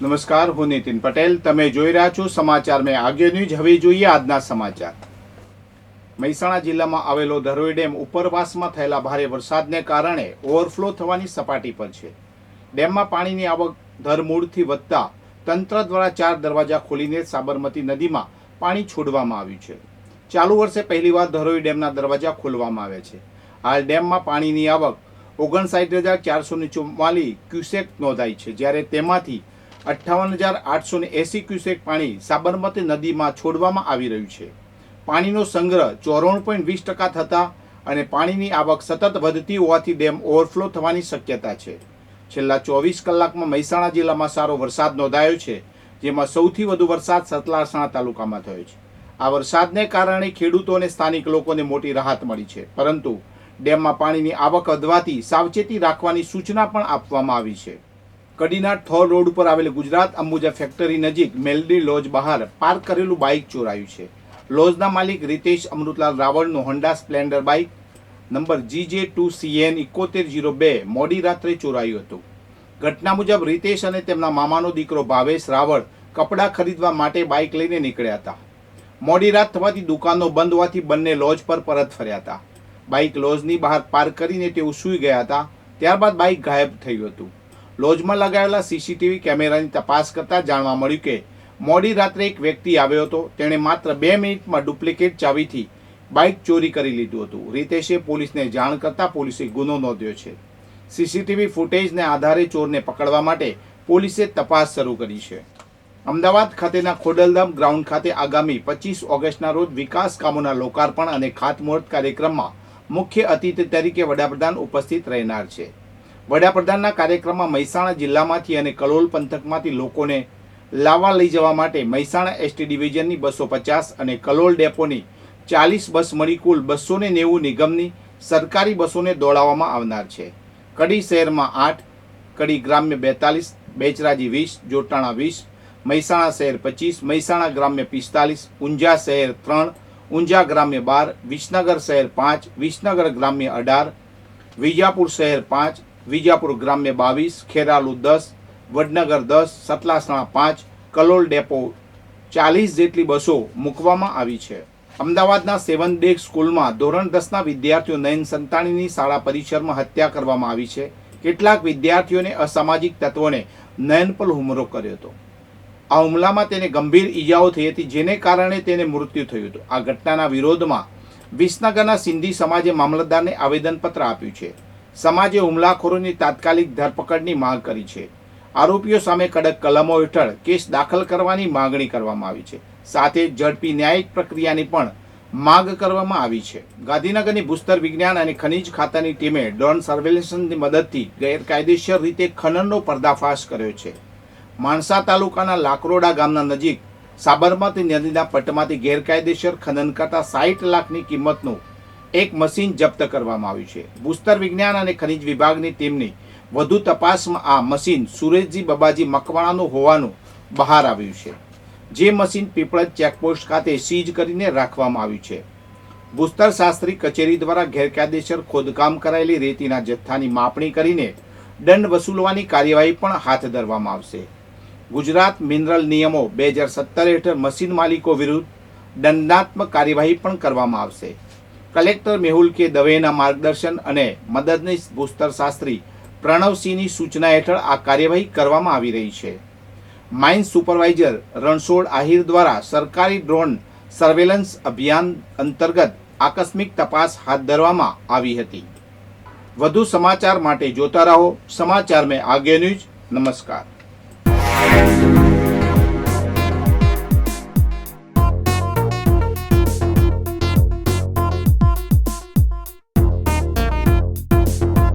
નમસ્કાર, હું નીતિન પટેલ. તમે જોઈ રહ્યા છો સમાચાર મેં આગે ન્યૂઝ. હવે જોઈએ આજના સમાચાર. મહેસાણા જિલ્લામાં આવેલો ધરોઈ ડેમ ઉપરવાસમાં થયેલા ભારે વરસાદને કારણે ઓવરફ્લો થવાની સપાટી પર છે. ડેમમાં પાણીની આવક ધરમૂળથી વધતા તંત્ર દ્વારા 4 દરવાજા ખોલીને સાબરમતી નદીમાં પાણી છોડવામાં આવ્યું છે. ચાલુ વર્ષે પહેલીવાર ધરોઈ ડેમના દરવાજા ખોલવામાં આવ્યા છે. હાલ ડેમમાં પાણીની આવક 59,444 ક્યુસેક નોંધાઈ છે, જ્યારે તેમાંથી 58,880 ક્યુસેક પાણી સાબરમતી નદીમાં છોડવામાં આવી રહ્યું છે. પાણીનો સંગ્રહ 94.20% થતા અને પાણીની આવક સતત વધતી હોવાથી ડેમ ઓવરફ્લો થવાની શક્યતા છે. છેલ્લા 24 કલાકમાં મહેસાણા જિલ્લામાં સારો વરસાદ નોંધાયો છે, જેમાં સૌથી વધુ વરસાદ સતલાસણા તાલુકામાં થયો છે. આ વરસાદને કારણે ખેડૂતો અને સ્થાનિક લોકોને મોટી રાહત મળી છે, પરંતુ ડેમમાં પાણીની આવક વધવાથી સાવચેતી રાખવાની સૂચના પણ આપવામાં આવી છે. કડીના ઠોર રોડ ઉપર આવેલ ગુજરાત અંબુજા ફેક્ટરી નજીક મેલડી લોજ બહાર પાર્ક કરેલું બાઇક ચોરાયું છે. લોજના માલિક રીતેશ અમૃતલાલ રાવળનું Honda Splendor bike number GJ2CN 7102 મોડી રાત્રે ચોરાયું હતું. ઘટના મુજબ રીતેશ અને તેમના મામાનો દીકરો ભાવેશ રાવળ કપડાં ખરીદવા માટે બાઇક લઈને નીકળ્યા હતા. મોડી રાત થવાથી દુકાનો બંધ હોવાથી બંને લોજ પર પરત ફર્યા હતા. બાઇક લોજની બહાર પાર્ક કરીને તેઓ સૂઈ ગયા હતા. ત્યારબાદ બાઇક ગાયબ થયું હતું. લોજમાં લગાવેલા CCTV કેમેરાની તપાસ કરતા જાણવા મળ્યું કે મોડી રાત્રે એક વ્યક્તિ આવ્યો હતો. તેણે માત્ર 2 મિનિટમાં ડુપ્લિકેટ ચાવીથી બાઇક ચોરી કરી લીધું હતું. રીતેશે પોલીસને જાણ કરતા પોલીસે ગુનો નોંધ્યો છે. CCTV ફૂટેજને આધારે ચોરને પકડવા માટે પોલીસે તપાસ શરૂ કરી છે. અમદાવાદ ખાતેના ખોડલધામ ગ્રાઉન્ડ ખાતે આગામી 25 ઓગસ્ટના રોજ વિકાસ કામોના લોકાર્પણ અને ખાતમુહૂર્ત કાર્યક્રમમાં મુખ્ય અતિથિ તરીકે વડાપ્રધાન ઉપસ્થિત રહેનાર છે. વડાપ્રધાનના કાર્યક્રમમાં મહેસાણા જિલ્લામાંથી અને કલોલ પંથકમાંથી લોકોને લાવવા લઈ જવા માટે મહેસાણા ST ડિવિઝનની 250 અને કલોલ ડેપોની 40 બસ મળી કુલ 290 નિગમની સરકારી બસોને દોડાવવામાં આવનાર છે. કડી શહેરમાં 8, કડી ગ્રામ્ય 42, બેચરાજી 20, જોટાણા 20, મહેસાણા શહેર 25, મહેસાણા ગ્રામ્ય 45, ઊંઝા શહેર 3, ઊંઝા ગ્રામ્ય 12, વિસનગર શહેર 5, વિસનગર ગ્રામ્ય 18, વિજાપુર શહેર 5, વિજાપુર ગ્રામ્ય 22, ખેરાલુ 10, વડનગર 10, સતલાસણા 5, કલોલ ડેપો 40 જેટલી બસો મૂકવામાં આવી છે. અમદાવાદના સેવન ડે સ્કૂલમાં ધોરણ 10ના વિદ્યાર્થીઓ નયન સંતાણીની શાળા પરિસરમાં હત્યા કરવામાં આવી છે. કેટલાક વિદ્યાર્થીઓને અસામાજિક તત્વોને નયન પર હુમલો કર્યો હતો. આ હુમલામાં તેને ગંભીર ઈજાઓ થઈ હતી, જેને કારણે તેને મૃત્યુ થયું હતું. આ ઘટનાના વિરોધમાં વિસનગરના સિંધી સમાજે મામલતદારને આવેદનપત્ર આપ્યું છે. સમાજે હુમલાખોરોની તાત્કાલિક ધરપકડની માંગ કરી છે. આરોપીઓ સામે કડક કલમો હેઠળ કેસ દાખલ કરવાની માંગણી કરવામાં આવી છે. સાથે ઝડપી ન્યાયિક પ્રક્રિયાની પણ માંગ કરવામાં આવી છે. ગાંધીનગરની ભૂસ્તર વિજ્ઞાન અને ખનિજ ખાતાની ટીમે ડ્રોન સર્વેલન્સની મદદથી ગેરકાયદેસર રીતે ખનનનો પર્દાફાશ કર્યો છે. માણસા તાલુકાના લાકરોડા ગામના નજીક સાબરમતી નદીના પટમાંથી ગેરકાયદેસર ખનન કરતા 60 લાખની કિંમતનું એક મશીન જપ્ત કરવામાં આવ્યું છે. ભૂસ્તર વિજ્ઞાન અને ખનિજ વિભાગની ટીમની વધુ તપાસમાં આ મશીન સુરેશજી બબાજી મકવાણાનું હોવાનું બહાર આવ્યું છે. જે મશીન પીપળજ ચેકપોસ્ટ ખાતે સીઝ કરીને રાખવામાં આવ્યું છે. ભૂસ્તર શાસ્ત્રી કચેરી દ્વારા ગેરકાયદેસર ખોદકામ કરાયેલી રેતીના જથ્થાની માપણી કરીને દંડ વસૂલવાની કાર્યવાહી પણ હાથ ધરવામાં આવશે. ગુજરાત મિનરલ નિયમો 2017 હેઠળ મશીન માલિકો વિરુદ્ધ દંડાત્મક કાર્યવાહી પણ કરવામાં આવશે. કલેક્ટર મેહુલ કે દવેના માર્ગદર્શન અને મદદનીશ ભૂસ્તર શાસ્ત્રી પ્રણવસિંહની સૂચના હેઠળ આ કાર્યવાહી કરવામાં આવી રહી છે. માઇન્સ સુપરવાઇઝર રણછોડ આહિર દ્વારા સરકારી ડ્રોન સર્વેલન્સ અભિયાન અંતર્ગત આકસ્મિક તપાસ હાથ ધરવામાં આવી હતી. વધુ સમાચાર માટે જોતા રહો સમાચાર મેં આગે ન્યૂઝ. નમસ્કાર.